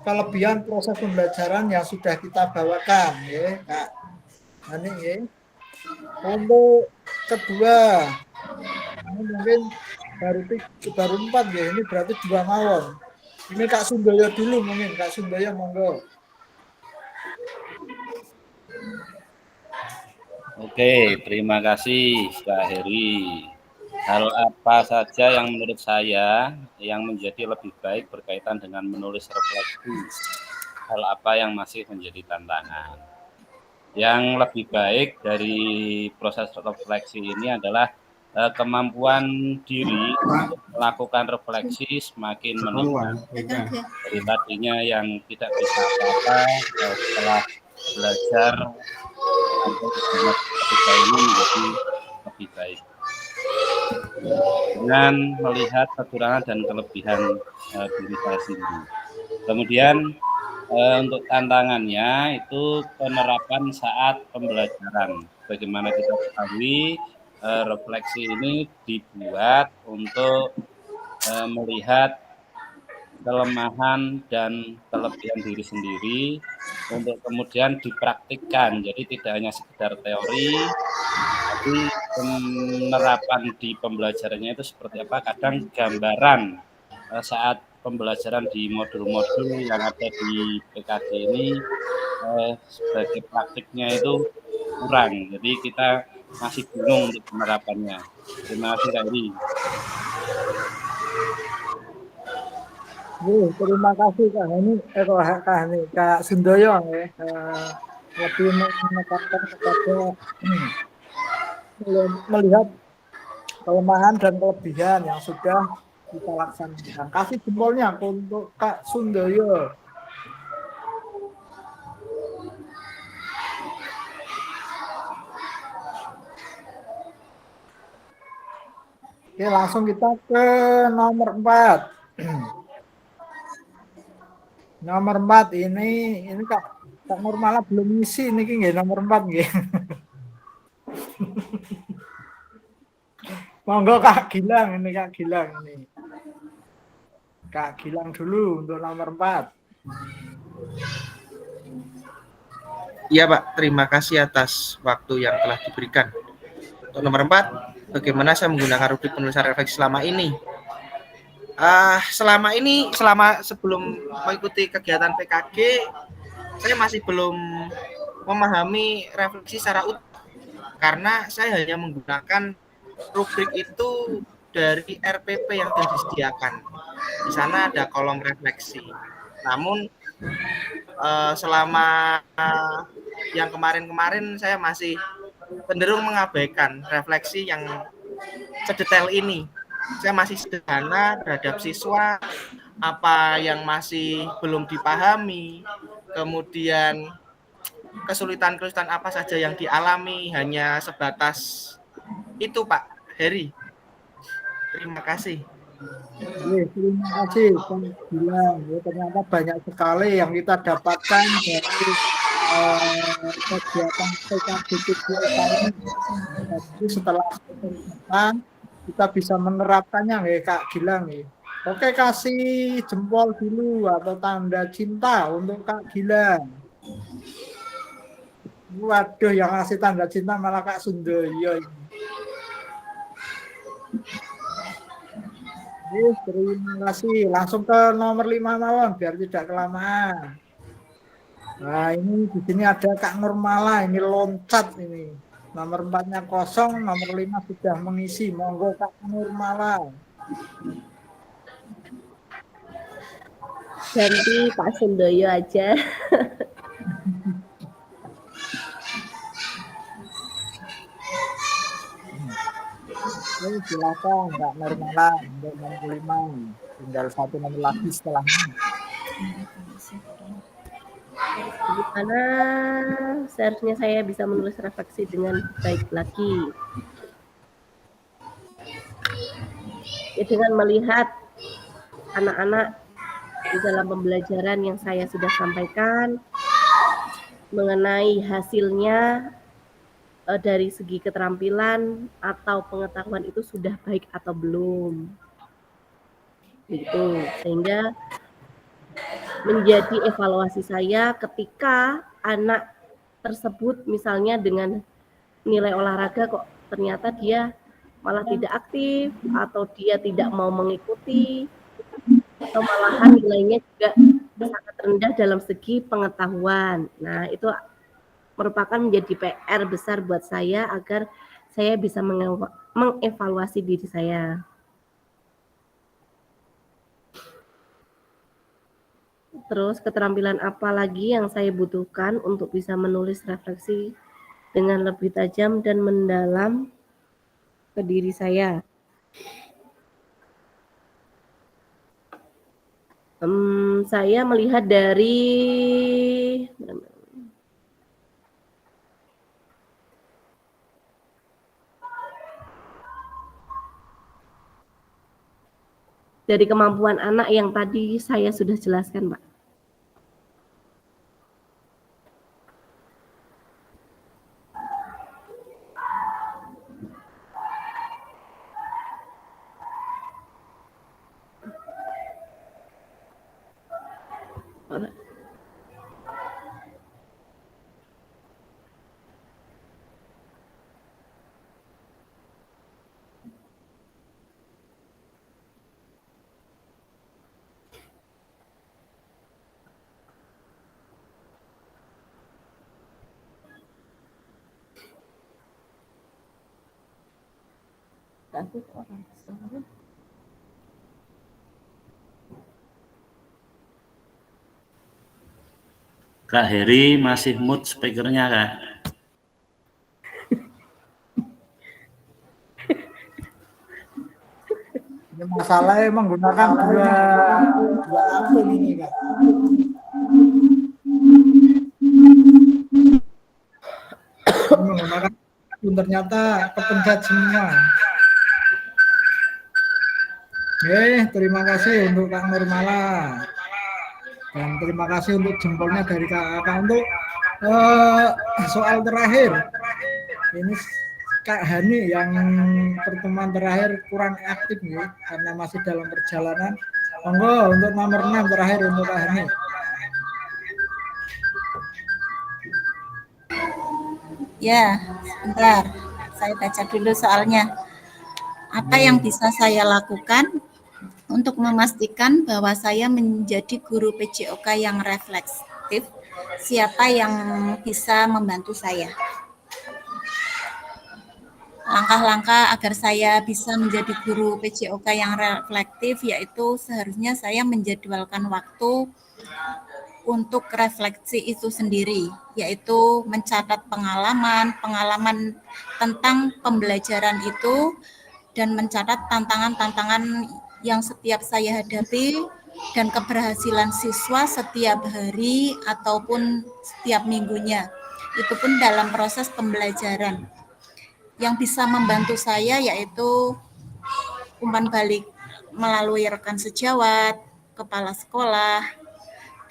kelebihan proses pembelajaran yang sudah kita bawakan ya Kak Hani ya. Untuk kedua ini mungkin baru 4 ya, ini berarti 2 mawon. Ini Kak Sundoyo dulu mungkin, Kak Sundoyo monggo. Oke, terima kasih Kak Heri. Hal apa saja yang menurut saya yang menjadi lebih baik berkaitan dengan menulis refleksi? Hal apa yang masih menjadi tantangan? Yang lebih baik dari proses refleksi ini adalah kemampuan diri untuk melakukan refleksi semakin meningkat. Dari tadinya yang tidak bisa apa-apa setelah belajar ketika ini menjadi lebih baik dengan melihat kekurangan dan kelebihan diri saya sendiri. Kemudian untuk tantangannya itu penerapan saat pembelajaran. Bagaimana kita ketahui refleksi ini dibuat untuk melihat kelemahan dan kelebihan diri sendiri untuk kemudian dipraktikkan. Jadi tidak hanya sekedar teori, tapi penerapan di pembelajarannya itu seperti apa. Kadang gambaran saat pembelajaran di modul-modul yang ada di PKG ini sebagai praktiknya itu kurang. Jadi kita masih bingung untuk penerapannya. Terima kasih Kak Iri. Terima kasih Kak Hani, Kak Sundoyo ya. Lebih menekankan kepada melihat kelemahan dan kelebihan yang sudah kita laksanakan. Kasih jempolnya untuk Kak Sundoyo. Oke, langsung kita ke nomor 4. Nomor 4 ini Kak Nurmala belum ngisi ini nggih nomor 4 nggih. Monggo Kak Gilang ini Kak Gilang ini. Kak Gilang dulu untuk nomor 4. Iya Pak, terima kasih atas waktu yang telah diberikan. Untuk nomor 4, bagaimana saya menggunakan rubrik penulisan refleksi selama ini? Selama sebelum mengikuti kegiatan PKG, saya masih belum memahami refleksi secara utuh karena saya hanya menggunakan rubrik itu dari RPP yang telah disediakan. Di sana ada kolom refleksi. Namun selama yang kemarin-kemarin saya masih cenderung mengabaikan refleksi yang sedetail ini. Saya masih sederhana terhadap siswa, apa yang masih belum dipahami, kemudian kesulitan-kesulitan apa saja yang dialami, hanya sebatas itu Pak Heri. Terima kasih. Terima kasih Pak Gilang. Ternyata banyak sekali yang kita dapatkan dari kegiatan PKG ini. Jadi setelah kita bisa menerapkannya ya Kak Gilang ya. Oke, kasih jempol dulu atau tanda cinta untuk Kak Gilang. Waduh, yang ngasih tanda cinta malah Kak Sundoyo. Terima kasih. Langsung ke nomor 5 mawon biar tidak kelamaan. Nah, ini di sini ada Kak Nurmala, ini loncat ini. Nomor 4-nya kosong, nomor 5 sudah mengisi. Monggo Kak Nurmala. Ganti Pak Sundoyo aja. Silakan Kak Nurmala untuk nomor 5. Tinggal satu nomor lagi setelahnya. Gimana seharusnya saya bisa menulis refleksi dengan baik lagi? Ya, dengan melihat anak-anak di dalam pembelajaran yang saya sudah sampaikan mengenai hasilnya dari segi keterampilan atau pengetahuan itu sudah baik atau belum. Gitu. Sehingga menjadi evaluasi saya ketika anak tersebut misalnya dengan nilai olahraga kok ternyata dia malah tidak aktif atau dia tidak mau mengikuti atau malahan nilainya juga sangat rendah dalam segi pengetahuan. Nah, itu merupakan menjadi PR besar buat saya agar saya bisa mengevaluasi diri saya. Terus keterampilan apa lagi yang saya butuhkan untuk bisa menulis refleksi dengan lebih tajam dan mendalam ke diri saya? Saya melihat dari kemampuan anak yang tadi saya sudah jelaskan, Pak. Kak Heri masih mute speakernya, Kak. Ini masalahnya menggunakan dua akun ini, Kak. Menggunakan akun ternyata kepencet semua. Terima kasih untuk Kak Nurmala. Dan terima kasih untuk jempolnya dari Kakak. Untuk soal terakhir, ini Kak Hani yang pertemuan terakhir kurang aktif nih, karena masih dalam perjalanan. Monggo untuk nomor 6 terakhir untuk Kak Hani. Ya, sebentar. Saya baca dulu soalnya. Apa yang bisa saya lakukan untuk memastikan bahwa saya menjadi guru PJOK yang refleksif? Siapa yang bisa membantu saya? Langkah-langkah agar saya bisa menjadi guru PJOK yang reflektif yaitu seharusnya saya menjadwalkan waktu untuk refleksi itu sendiri, yaitu mencatat pengalaman tentang pembelajaran itu dan mencatat tantangan-tantangan yang setiap saya hadapi dan keberhasilan siswa setiap hari ataupun setiap minggunya. Itu pun dalam proses pembelajaran. Yang bisa membantu saya yaitu umpan balik melalui rekan sejawat, kepala sekolah,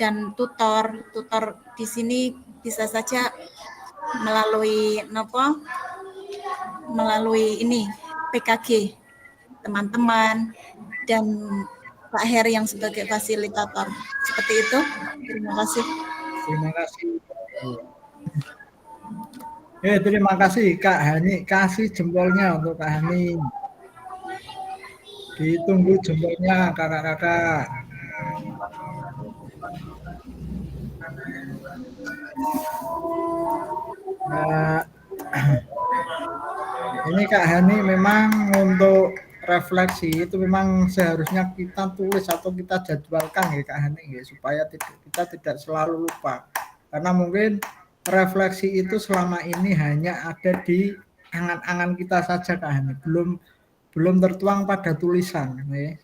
dan tutor. Tutor di sini bisa saja melalui ini PKG, teman-teman, dan Pak Heri yang sebagai fasilitator. Seperti itu. Terima kasih. Terima kasih. Terima kasih Kak Hani. Kasih jempolnya untuk Kak Hani. Ditunggu jempolnya kakak-kakak. Nah, ini Kak Hani memang untuk refleksi itu memang seharusnya kita tulis atau kita jadwalkan ya Kak Hani ya, supaya kita tidak selalu lupa. Karena mungkin refleksi itu selama ini hanya ada di angan-angan kita saja Kak Hani, belum tertuang pada tulisan ya.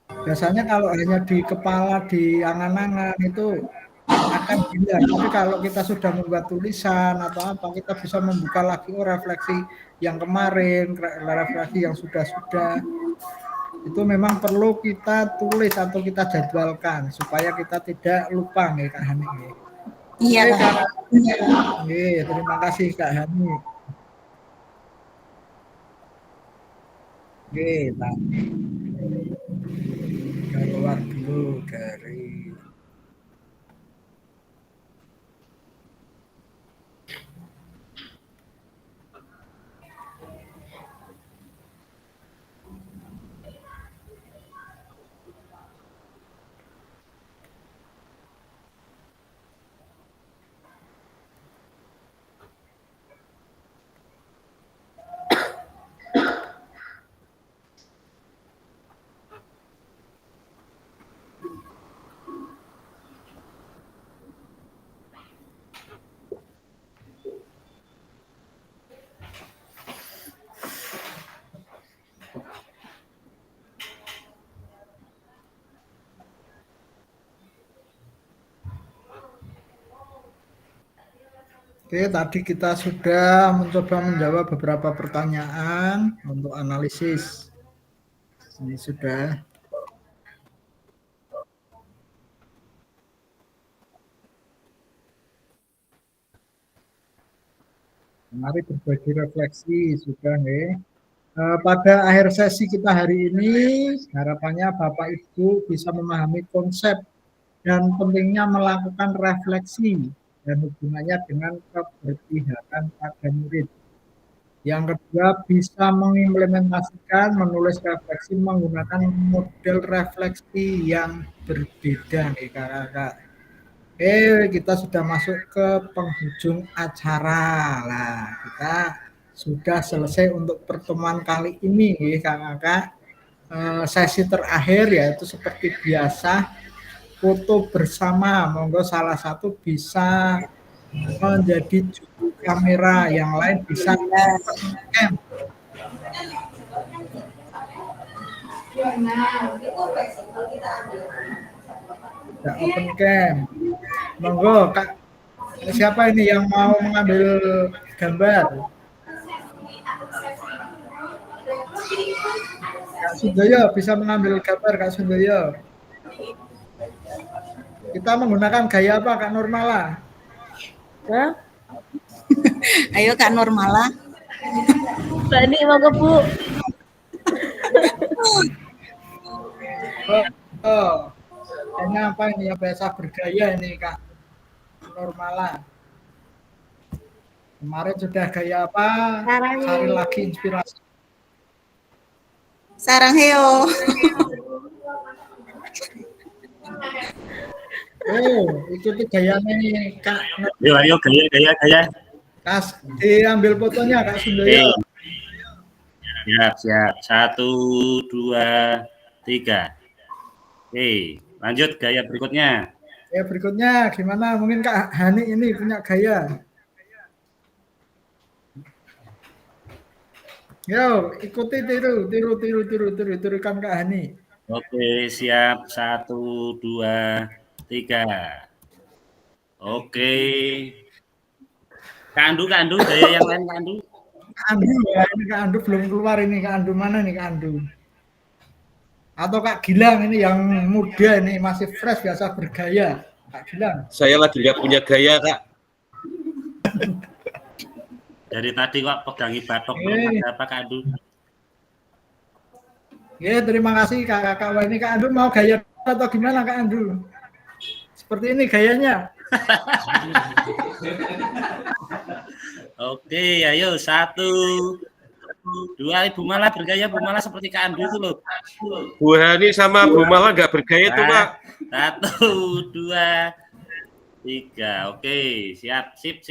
Biasanya kalau hanya di kepala, di angan-angan itu akan hilang. Tapi kalau kita sudah membuat tulisan atau apa, kita bisa membuka lagi refleksi yang kemarin, refleksi yang sudah-sudah. Itu memang perlu kita tulis atau kita jadwalkan supaya kita tidak lupa nih Kak Hani. Iya, Oke, Kak. terima kasih Kak Hani. Oke, tadi keluar dulu dari Oke, tadi kita sudah mencoba menjawab beberapa pertanyaan untuk analisis. Ini sudah. Mari berbagi refleksi sudah nih. Pada akhir sesi kita hari ini, harapannya Bapak Ibu bisa memahami konsep dan pentingnya melakukan refleksi dan hubungannya dengan keberpihakan pada murid. Yang kedua, bisa mengimplementasikan menulis refleksi menggunakan model refleksi yang berbeda nih kakak-kakak. Kita sudah masuk ke penghujung acara lah. Kita sudah selesai untuk pertemuan kali ini nih kakak-kakak. Sesi terakhir yaitu seperti biasa foto bersama. Monggo salah satu bisa menjadi juru kamera, yang lain bisa cam. Tidak open cam. Monggo Kak, siapa ini yang mau mengambil gambar? Kak Sundoyo bisa mengambil gambar Kak Sundoyo. Kita menggunakan gaya apa Kak Nurmala? Hah? Ayo Kak Nurmala. Bani mau ke Bu. Ini apa ini ya, bahasa bergaya ini Kak Nurmala. Kemarin sudah gaya apa? Cari lagi inspirasi. Sarang heo. Ikuti gayanya nih Kak. Ayo gaya. Kas, diambil fotonya Kak Sundoyo. Siap. 1, 2, 3. Oke, lanjut gaya berikutnya. Ya berikutnya gimana? Mungkin Kak Hani ini punya gaya. Yo, ikuti tirukan Kak Hani. Oke, siap. 1, 2, 3. Oke. Kak Andu, gaya yang lain Kak Andu. Kak Andu ya, ini Kak Andu belum keluar ini. Kak Andu mana nih Kak Andu? Atau Kak Gilang ini yang muda ini masih fresh biasa bergaya. Kak Gilang. Saya lagi nggak punya gaya Kak. Dari tadi kok pegangi batok apa Kak Andu? Ya, terima kasih Kak. Ini Kak Andu mau gaya atau gimana Kak Andu? Seperti ini gayanya. Oke, ayo 1, dua. Ibu Mala bergaya, Bu Mala seperti Kak Andri itu loh. Bu Hani sama Bu Mala nggak bergaya tuh, Pak. 1, 2, 3. Oke, siap, sip.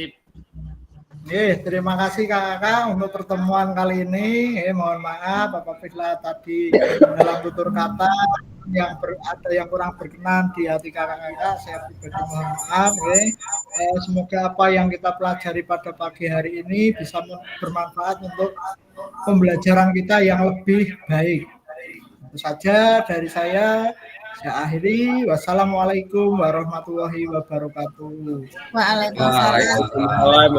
Terima kasih kakak untuk pertemuan kali ini. Mohon maaf apabila tadi dalam tutur kata ada yang kurang berkenan di hati kakak-kakak. Saya pribadi mohon maaf. Semoga apa yang kita pelajari pada pagi hari ini bisa bermanfaat untuk pembelajaran kita yang lebih baik. Itu saja dari saya. Saya akhiri. Wassalamualaikum warahmatullahi wabarakatuh. Waalaikumsalam.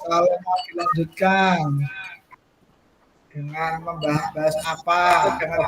Kalau mau dilanjutkan dengan membahas apa dengan